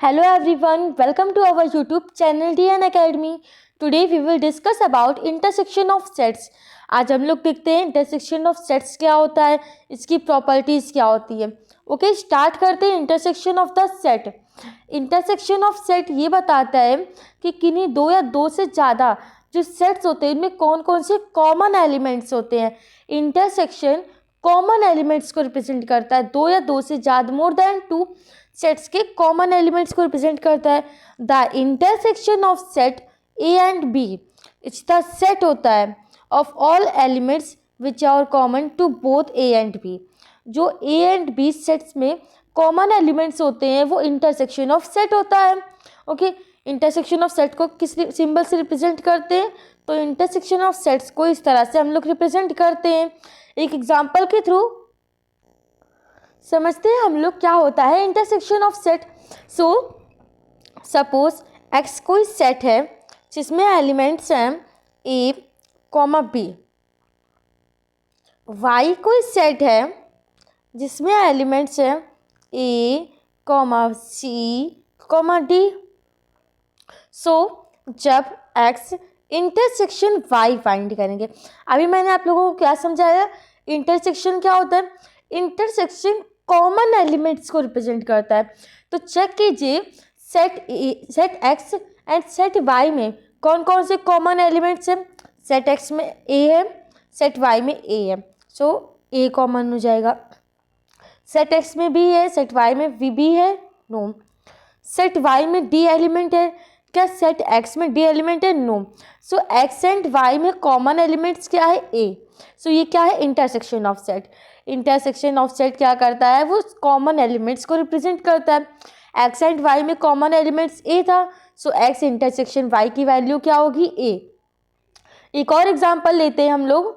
Hello everyone, welcome to our YouTube channel DN Academy. Today we will discuss about intersection of sets. आज हम लोग देखते हैं intersection of sets क्या होता है, इसकी प्रॉपर्टीज़ क्या होती है. ओके, स्टार्ट करते हैं intersection of the set. Intersection of set ये बताता है कि किन्हीं दो या दो से ज़्यादा जो सेट्स होते हैं इनमें कौन कौन से कॉमन एलिमेंट्स होते हैं. इंटरसेक्शन कॉमन एलिमेंट्स को रिप्रेजेंट करता है. दो या दो से ज़्यादा, मोर देन टू सेट्स के कॉमन एलिमेंट्स को रिप्रेजेंट करता है. The intersection of set A and B it's the set होता है of all elements which are common to both A and B. जो ए एंड बी सेट्स में common elements होते हैं वो इंटरसेक्शन ऑफ सेट होता है. ओके, इंटरसेक्शन ऑफ सेट को किस सिंबल से रिप्रेजेंट करते हैं, तो इंटरसेक्शन ऑफ सेट्स को इस तरह से हम लोग रिप्रेजेंट करते हैं. एक एग्जाम्पल के थ्रू समझते हैं हम लोग क्या होता है intersection of set. So suppose x कोई सेट है जिसमें एलिमेंट्स हैं ए कॉमा बी. वाई कोई सेट है जिसमें एलिमेंट्स हैं ए कॉमा सी कॉमा डी. सो जब एक्स इंटरसेक्शन वाई फाइंड करेंगे, अभी मैंने आप लोगों को क्या समझाया, इंटरसेक्शन क्या होता है. इंटरसेक्शन कॉमन एलिमेंट्स को रिप्रेजेंट करता है. तो चेक कीजिए set X and set Y में कौन कौन से कॉमन एलिमेंट्स हैं. सेट एक्स में ए है, सेट वाई में ए है, सो ए कॉमन हो जाएगा. सेट एक्स में बी है, सेट वाई में बी है, नो. सेट वाई में डी एलिमेंट है, क्या सेट एक्स में डी एलिमेंट है, no. So X and Y में कॉमन एलिमेंट्स क्या है, ए. सो ये क्या है intersection of set. Intersection of set क्या करता है, वो कॉमन एलिमेंट्स को रिप्रेजेंट करता है. एक्स एंड वाई में कॉमन एलिमेंट्स ए था, सो एक्स इंटरसेक्शन वाई की वैल्यू क्या होगी, ए. एक और एग्जांपल लेते हैं हम लोग.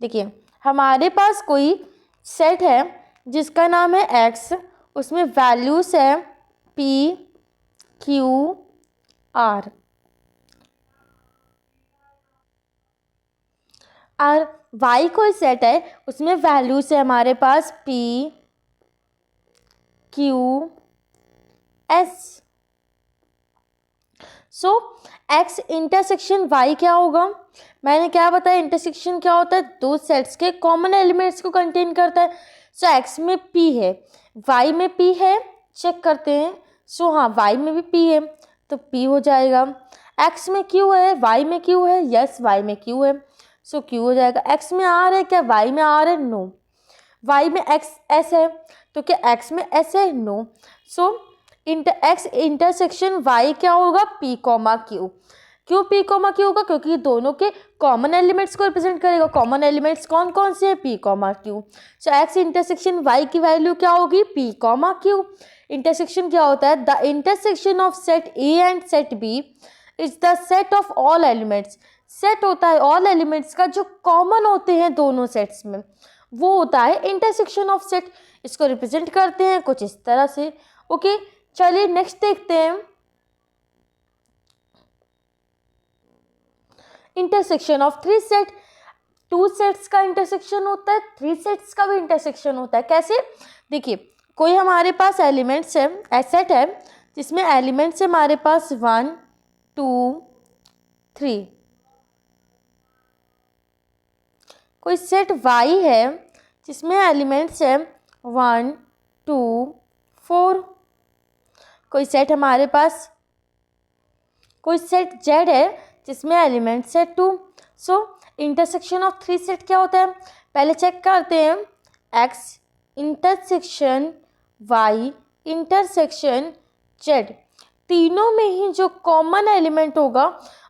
देखिए हमारे पास कोई सेट है जिसका नाम है एक्स, उसमें वैल्यूज है पी क्यू आर. और वाई कोई सेट है उसमें वैल्यूज है हमारे पास पी क्यू एस. सो एक्स इंटरसेक्शन वाई क्या होगा, मैंने क्या बताया इंटरसेक्शन क्या होता है, दो सेट्स के कॉमन एलिमेंट्स को कंटेन करता है. सो एक्स में पी है, वाई में पी है, चेक करते हैं. सो हाँ, वाई में भी पी है तो पी हो जाएगा. एक्स में क्यू है, वाई में क्यू है, यस वाई में क्यू है, सो क्यू हो जाएगा. एक्स में आर है, क्या वाई में आर है, नो. वाई में एक्स एस है तो क्या एक्स में एस है, no. So X intersection Y क्या होगा, पी कॉमा क्यू. क्यों पी कॉमा क्यू होगा, क्योंकि ये दोनों के कॉमन एलिमेंट्स को रिप्रेजेंट करेगा. कॉमन एलिमेंट्स कौन कौन से हैं, पी कॉमा क्यू. सो एक्स इंटरसेक्शन वाई की वैल्यू क्या होगी, पी कॉमा क्यू. इंटरसेक्शन क्या होता है, the intersection of set A and set B is the set of all elements. Set होता है ऑल एलिमेंट्स का जो कॉमन होते हैं दोनों सेट्स में, वो होता है इंटरसेक्शन ऑफ सेट. इसको रिप्रेजेंट करते हैं कुछ इस तरह से. ओके, चलिए नेक्स्ट देखते हैं intersection of three set. Two sets का इंटरसेक्शन होता है, थ्री सेट्स का भी इंटरसेक्शन होता है. कैसे, देखिए कोई हमारे पास एलिमेंट्स है, सेट है जिसमें एलिमेंट्स है हमारे पास 1 2 3. कोई सेट वाई है जिसमें एलिमेंट्स है 1 2 4. कोई सेट हमारे पास, कोई सेट जेड है जिसमें एलिमेंट्स है 2. So intersection of three set क्या होता है, पहले चेक करते हैं. X intersection Y intersection Z, तीनों में ही जो कॉमन एलिमेंट होगा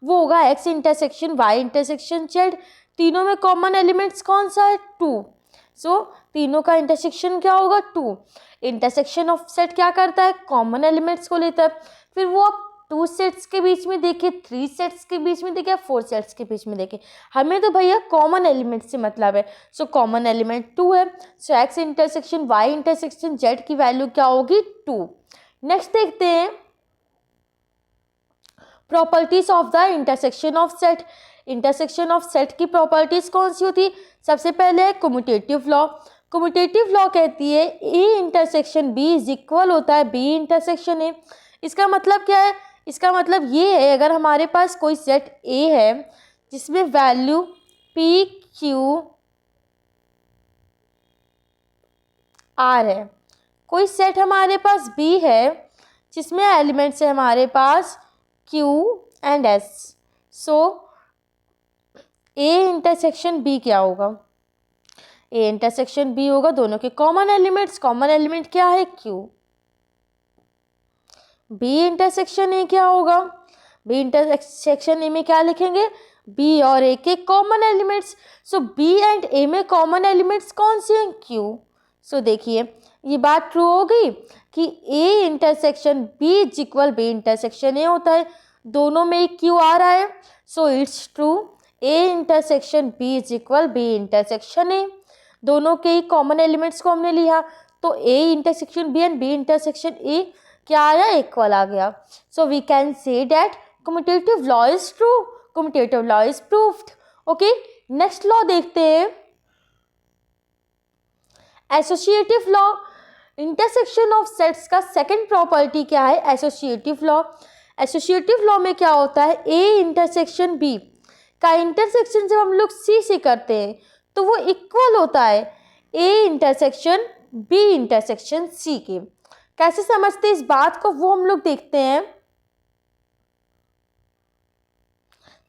वो होगा X intersection Y intersection Z. तीनों में कॉमन एलिमेंट्स कौन सा है, 2. सो तीनों का इंटरसेक्शन क्या होगा, 2. इंटरसेक्शन ऑफ सेट क्या करता है, कॉमन एलिमेंट्स को लेता है. फिर वो आप 2 सेट्स के बीच में देखे, 3 सेट्स के बीच में देखे, 4 सेट्स के बीच में देखे, हमें तो भैया कॉमन एलिमेंट से मतलब है. सो कॉमन एलिमेंट 2 है. So X intersection Y intersection Z की वैल्यू क्या होगी, 2. नेक्स्ट देखते हैं properties of the intersection of set. Intersection of set की प्रॉपर्टीज कौन सी होती है, सबसे पहले है कम्यूटेटिव लॉ. कम्यूटेटिव लॉ कहती है A intersection B is equal होता है बी इंटरसेक्शन ए। इसका मतलब क्या है? इसका मतलब ये है, अगर हमारे पास कोई सेट ए है जिसमें वैल्यू पी क्यू आर है, कोई सेट हमारे पास बी है जिसमें एलिमेंट्स है हमारे पास Q and S, so A intersection B क्या होगा? ए इंटरसेक्शन बी होगा दोनों के कॉमन एलिमेंट्स, कॉमन एलिमेंट क्या है? क्यू। बी इंटरसेक्शन ए क्या होगा? बी इंटरसेक्शन ए में क्या लिखेंगे? बी और ए के common elements. So B and A में कॉमन एलिमेंट्स कौन से हैं? क्यू। सो देखिए ये बात ट्रू हो गई कि A intersection B is equal B intersection A होता है, दोनों में एक क्यू आ रहा है, so it's true A intersection B is equal B intersection A. दोनों के ही कॉमन एलिमेंट्स को हमने लिया, तो A intersection B and B intersection A क्या आया? इक्वल आ गया। So we can say that commutative law is true, commutative law is proved. Okay, next law देखते हैं, associative law. Intersection of sets का सेकंड प्रॉपर्टी क्या है? Associative law. Associative law में क्या होता है? ए इंटरसेक्शन बी का इंटरसेक्शन जब हम लोग सी से करते हैं तो वो इक्वल होता है A intersection B intersection C के। कैसे समझते हैं इस बात को वो हम लोग देखते हैं।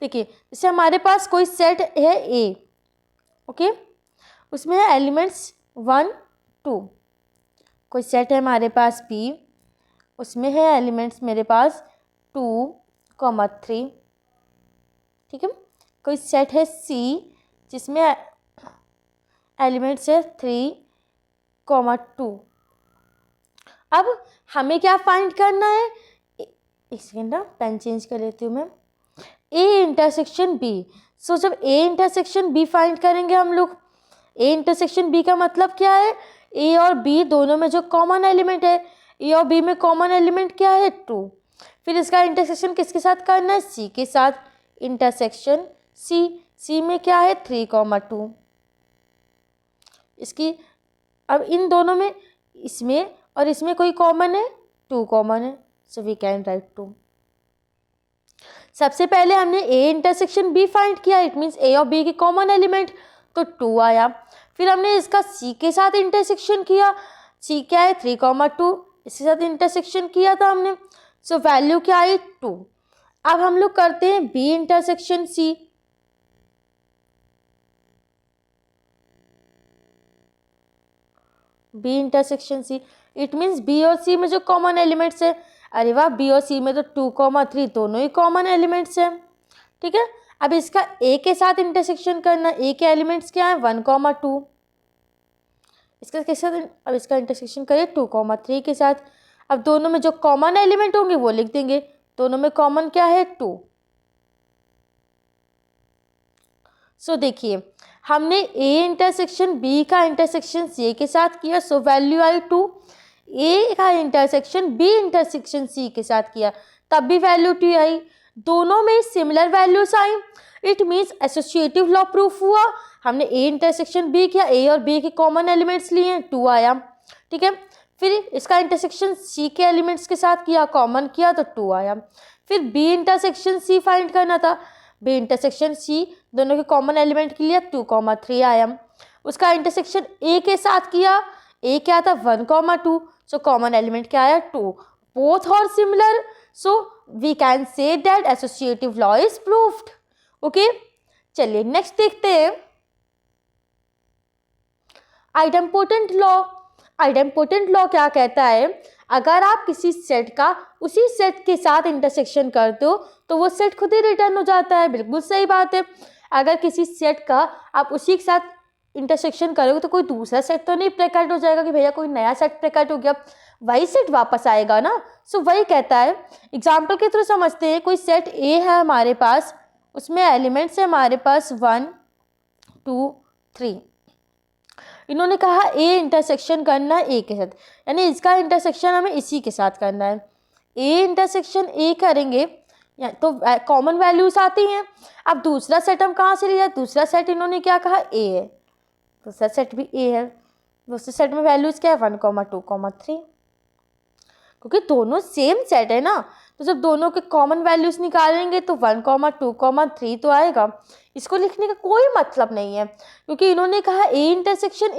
देखिए जैसे हमारे पास कोई सेट है ए, ओके, उसमें है एलिमेंट्स 1 2, कोई सेट है हमारे पास बी, उसमें है एलिमेंट्स मेरे पास 2 3, ठीक है। कोई सेट है सी जिसमें एलिमेंट्स है 3 2। अब हमें क्या फाइंड करना है? एक सेकेंड ना, पेन चेंज कर लेती हूँ मैं। ए इंटरसेक्शन बी। सो जब ए इंटरसेक्शन बी फाइंड करेंगे हम लोग, ए इंटरसेक्शन बी का मतलब क्या है? ए और बी दोनों में जो कॉमन एलिमेंट है, ए और बी में कॉमन एलिमेंट क्या है? 2। फिर इसका इंटरसेक्शन किसके साथ करना है? सी के साथ। इंटरसेक्शन सी, सी में क्या है? 3 2। इसकी अब इन दोनों में, इसमें और इसमें कोई कॉमन है? 2 कॉमन है, सो वी कैन राइट 2। सबसे पहले हमने ए इंटरसेक्शन बी फाइंड किया, इट मीन्स ए और बी के कॉमन एलिमेंट, तो 2 आया। फिर हमने इसका सी के साथ इंटरसेक्शन किया, सी क्या है? 3 2, इसके साथ इंटरसेक्शन किया था हमने, सो वैल्यू क्या आई? 2। अब हम लोग करते हैं B intersection C. B intersection C, it means B और सी में जो कॉमन एलिमेंट्स है, अरे वाह, बी और सी में तो 2 3 दोनों ही कॉमन एलिमेंट्स हैं, ठीक है। अब इसका ए के साथ इंटरसेक्शन करना, ए के एलिमेंट्स क्या है? 1 2। इसका के साथ अब इसका इंटरसेक्शन करें 2 3 के साथ। अब दोनों में जो कॉमन एलिमेंट होंगे वो लिख देंगे, दोनों में कॉमन क्या है? 2। सो देखिए हमने ए इंटरसेक्शन बी का इंटरसेक्शन सी के साथ किया, सो वैल्यू आई 2। ए का इंटरसेक्शन बी इंटरसेक्शन सी के साथ किया, तब भी वैल्यू 2 आई। दोनों में similar values I, it means associative law proof हुआ। हमने ए इंटरसेक्शन बी किया, ए और बी के कॉमन एलिमेंट्स लिए, 2 आया, ठीक है। फिर इसका इंटरसेक्शन सी के एलिमेंट्स के साथ किया, कॉमन किया तो 2 आया। फिर बी इंटरसेक्शन सी फाइंड करना था, बी इंटरसेक्शन सी दोनों के कॉमन एलिमेंट के लिए 2 3 आया। उसका इंटरसेक्शन ए के साथ किया, ए क्या था? 1 2, सो कॉमन एलिमेंट क्या आया? 2। Both are similar, so we can say that associative law is proved. Okay, चलिए नेक्स्ट देखते हैं आइडेम्पोटेंट लॉ। आइडेम्पोटेंट लॉ क्या कहता है? अगर आप किसी सेट का उसी सेट के साथ इंटरसेक्शन करते हो तो वो सेट खुद ही रिटर्न हो जाता है। बिल्कुल सही बात है। अगर किसी सेट का आप उसी के साथ इंटरसेक्शन करोगे तो कोई दूसरा सेट तो नहीं प्रकट हो जाएगा कि भैया कोई नया सेट प्रकट हो गया, वही सेट वापस आएगा ना। सो वही कहता है, एग्जाम्पल के थ्रू समझते हैं। कोई सेट ए है हमारे पास, उसमें एलिमेंट्स है हमारे पास 1 2 3। इन्होंने कहा ए इंटरसेक्शन करना है ए के साथ, यानी इसका इंटरसेक्शन हमें इसी के साथ करना है। ए इंटरसेक्शन ए करेंगे तो कॉमन वैल्यूज आती हैं। अब दूसरा सेट हम कहाँ से लिया? दूसरा सेट इन्होंने क्या कहा? ए है, दूसरा सेट भी ए है, दूसरे सेट में वैल्यूज़ क्या है 1,2,3, क्योंकि दोनों सेम सेट है ना, तो जब दोनों के कॉमन वैल्यूज़ निकालेंगे तो 1,2,3 तो आएगा। इसको लिखने का कोई मतलब नहीं है, क्योंकि इन्होंने कहा ए इंटरसेक्शन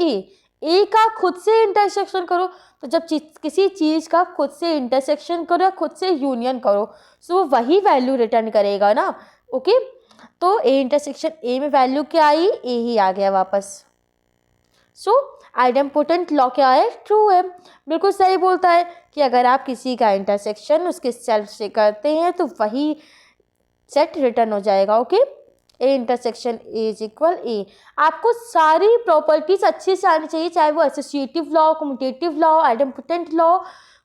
ए का खुद से इंटरसेक्शन करो। तो जब किसी चीज़ का खुद से इंटरसेक्शन करो या खुद से यूनियन करो तो वो वही वैल्यू रिटर्न करेगा ना। ओके, तो ए इंटरसेक्शन ए में वैल्यू क्या आई, ए ही आ गया वापस। सो आइडेम्पोटेंट लॉ क्या है, ट्रू है, बिल्कुल सही बोलता है कि अगर आप किसी का इंटरसेक्शन उसके सेट से करते हैं तो वही सेट रिटर्न हो जाएगा। Okay, A intersection A is equal A. आपको सारी प्रॉपर्टीज अच्छे से आनी चाहिए, चाहे वो associative law, commutative law, idempotent law,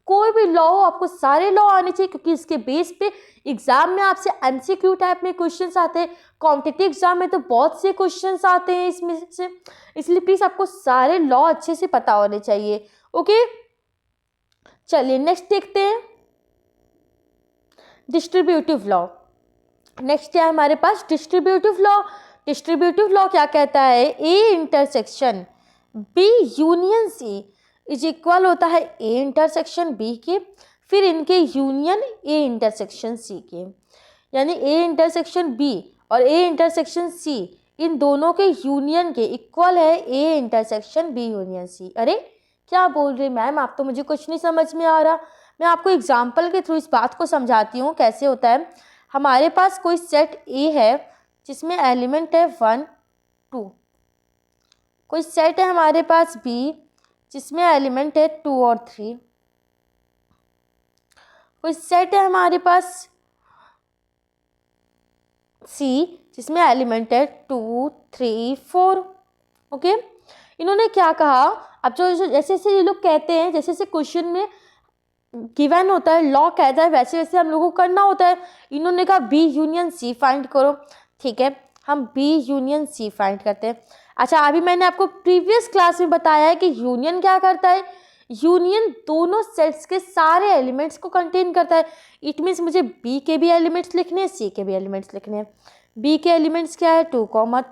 कोई भी लॉ हो, आपको सारे लॉ आने चाहिए, क्योंकि इसके बेस पे एग्जाम में आपसे एमसीक्यू टाइप में क्वेश्चंस आते हैं, कॉम्पिटिटिव एग्जाम में तो बहुत से क्वेश्चंस आते हैं इसमें से, इसलिए प्लीज़ आपको सारे लॉ अच्छे से पता होने चाहिए। ओके, चलिए नेक्स्ट देखते हैं डिस्ट्रीब्यूटिव लॉ। नेक्स्ट है हमारे पास डिस्ट्रीब्यूटिव लॉ। डिस्ट्रीब्यूटिव लॉ क्या कहता है, A intersection B union C is equal होता है ए इंटरसेक्शन बी के, फिर इनके यूनियन ए इंटरसेक्शन सी के, यानी ए इंटरसेक्शन बी और ए इंटरसेक्शन सी इन दोनों के यूनियन के इक्वल है A intersection B union C. अरे क्या बोल रही मैम, आप तो मुझे कुछ नहीं समझ में आ रहा। मैं आपको एग्जाम्पल के थ्रू इस बात को समझाती हूँ कैसे होता है। हमारे पास कोई सेट ए है जिसमें एलिमेंट है 1 2, कोई सेट है हमारे पास बी जिसमें एलिमेंट है 2 और 3, कोई सेट है हमारे पास सी जिसमें एलिमेंट है 2 3 4। ओके, इन्होंने क्या कहा, अब जो जैसे जैसे ये लोग कहते हैं, जैसे जैसे क्वेश्चन में गिवन होता है, लॉ कहता है, वैसे वैसे हम लोगों को करना होता है। इन्होंने कहा बी यूनियन सी फाइंड करो, ठीक है, हम बी यूनियन सी फाइंड करते हैं। अच्छा, अभी मैंने आपको प्रीवियस क्लास में बताया है कि यूनियन क्या करता है, यूनियन दोनों सेट्स के सारे एलिमेंट्स को कंटेन करता है। इट मीन्स मुझे बी के भी एलिमेंट्स लिखने हैं, सी के भी एलिमेंट्स लिखने हैं। बी के एलिमेंट्स क्या है 2,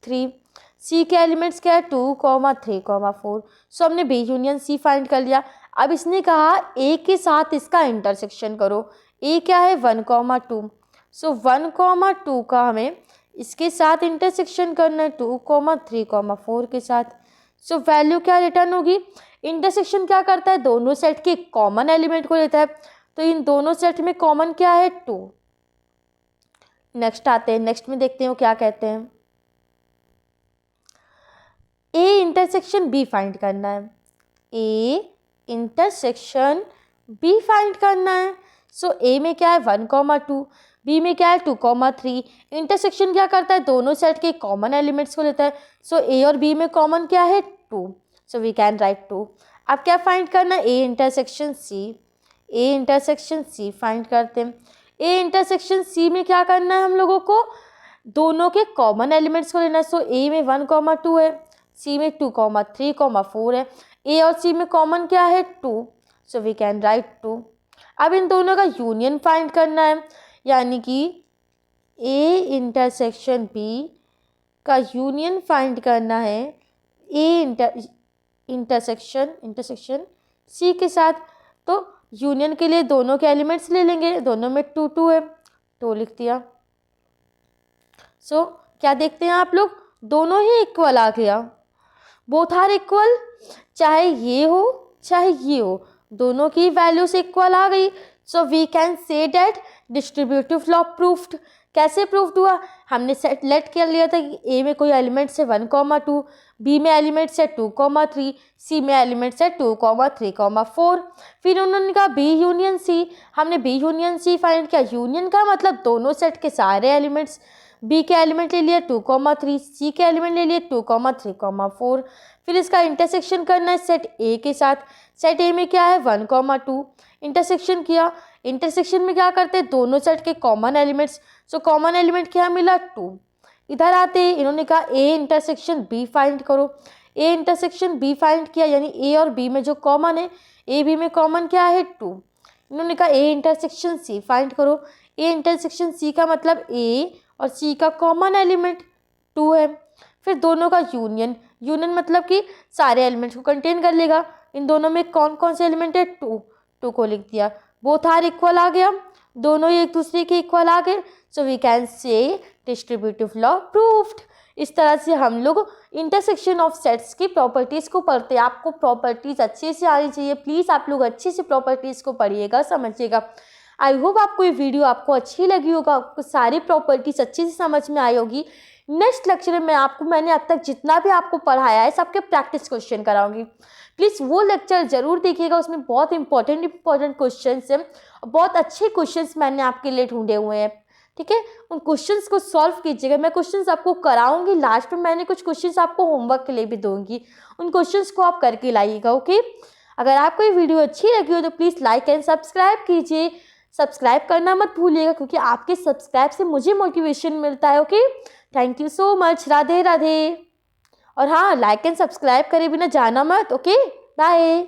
3, सी के एलिमेंट्स क्या है 2, 3, 4। सो हमने बी यूनियन सी फाइंड कर लिया। अब इसने कहा ए के साथ इसका इंटरसेक्शन करो, ए क्या है 1, 2। सो 1, 2 का हमें इसके साथ इंटरसेक्शन करना है 2, 3, 4 के साथ। सो वैल्यू क्या रिटर्न होगी, इंटरसेक्शन क्या करता है, दोनों सेट के कॉमन एलिमेंट को लेता है, तो इन दोनों सेट में कॉमन क्या है 2। नेक्स्ट आते हैं, नेक्स्ट में देखते हैं वो क्या कहते हैं। ए इंटरसेक्शन बी फाइंड करना है, ए इंटरसेक्शन बी फाइंड करना है। सो ए में क्या है 1, 2, बी में क्या है 2, 3। इंटरसेक्शन क्या करता है, दोनों सेट के कॉमन एलिमेंट्स को लेता है। सो ए और बी में कॉमन क्या है 2, सो वी कैन राइट 2। अब क्या फाइंड करना है, A intersection C, A intersection C find करते हैं। ए इंटरसेक्शन सी में क्या करना है हम लोगों को, दोनों के कॉमन एलिमेंट्स को लेना है। सो ए में 1, 2 है, सी में 2, 3, 4 है, ए और सी में कॉमन क्या है 2, सो वी कैन राइट 2। अब इन दोनों का यूनियन फाइंड करना है, यानी कि ए इंटरसेक्शन बी का यूनियन फाइंड करना है ए इंटरसेक्शन सी के साथ। तो यूनियन के लिए दोनों के एलिमेंट्स ले लेंगे, दोनों में 2 2 है, 2 लिख दिया। सो क्या देखते हैं आप लोग, दोनों ही इक्वल आ गया, बोथ आर इक्वल, चाहे ये हो चाहे ये हो, दोनों की वैल्यूज इक्वल आ गई। So we can say that distributive law proofed. कैसे प्रूफ्ड हुआ, हमने सेट लेट कर लिया था कि ए में कोई एलिमेंट्स है 1, 2, बी में एलिमेंट्स है 2, 3, सी में एलिमेंट्स है 2, 3, 4। फिर उन्होंने कहा बी यूनियन सी, हमने बी यूनियन सी फाइंड किया। यूनियन का मतलब दोनों सेट के सारे एलिमेंट्स, बी के एलिमेंट ले लिया 2, 3, सी के एलिमेंट ले लिए 2, 3, 4। फिर इसका इंटरसेक्शन करना है सेट ए के साथ। सेट ए में क्या है 1, 2, इंटरसेक्शन किया। इंटरसेक्शन में क्या करते हैं, दोनों सेट के common elements. So common element क्या मिला 2। इधर आते हैं, इन्होंने कहा ए इंटरसेक्शन बी फाइंड करो। ए इंटरसेक्शन बी फाइंड किया, यानी ए और बी में जो कॉमन है, ए बी में कॉमन क्या है 2। इन्होंने कहा ए इंटरसेक्शन सी फाइंड करो। ए इंटरसेक्शन सी का मतलब ए और सी का कॉमन एलिमेंट 2 है। फिर दोनों का यूनियन, यूनियन मतलब कि सारे एलिमेंट्स को कंटेन कर लेगा। इन दोनों में कौन कौन से एलिमेंट है, 2 को लिख दिया। बोथ आर इक्वल आ गया, दोनों एक दूसरे के इक्वल आ गए, so we can say distributive law proved. इस तरह से हम लोग इंटरसेक्शन ऑफ सेट्स की प्रॉपर्टीज़ को पढ़ते हैं। आपको प्रॉपर्टीज़ अच्छे से आनी चाहिए, प्लीज़ आप लोग अच्छे से प्रॉपर्टीज़ को पढ़िएगा, समझिएगा। आई होप आपको ये वीडियो आपको अच्छी लगी होगा, आपको सारी प्रॉपर्टीज़ अच्छे से समझ में आई होगी। नेक्स्ट लेक्चर में मैंने अब तक जितना भी आपको पढ़ाया है सबके प्रैक्टिस क्वेश्चन कराऊंगी। प्लीज़ वो लेक्चर ज़रूर देखिएगा, उसमें बहुत इंपॉर्टेंट क्वेश्चन हैं, बहुत अच्छे क्वेश्चन मैंने आपके लिए ढूंढे हुए हैं। ठीक है, उन क्वेश्चंस को सॉल्व कीजिएगा। मैं क्वेश्चंस आपको कराऊंगी, लास्ट में मैंने कुछ क्वेश्चंस आपको होमवर्क के लिए भी दूंगी, उन क्वेश्चंस को आप करके लाइएगा। ओके, अगर आपको ये वीडियो अच्छी लगी हो तो प्लीज़ लाइक एंड सब्सक्राइब कीजिए। सब्सक्राइब करना मत भूलिएगा, क्योंकि आपके सब्सक्राइब से मुझे मोटिवेशन मिलता है। Okay, thank you so much, Radhe Radhe. और हाँ, लाइक एंड सब्सक्राइब करे बिना जाना मत। Okay, bye.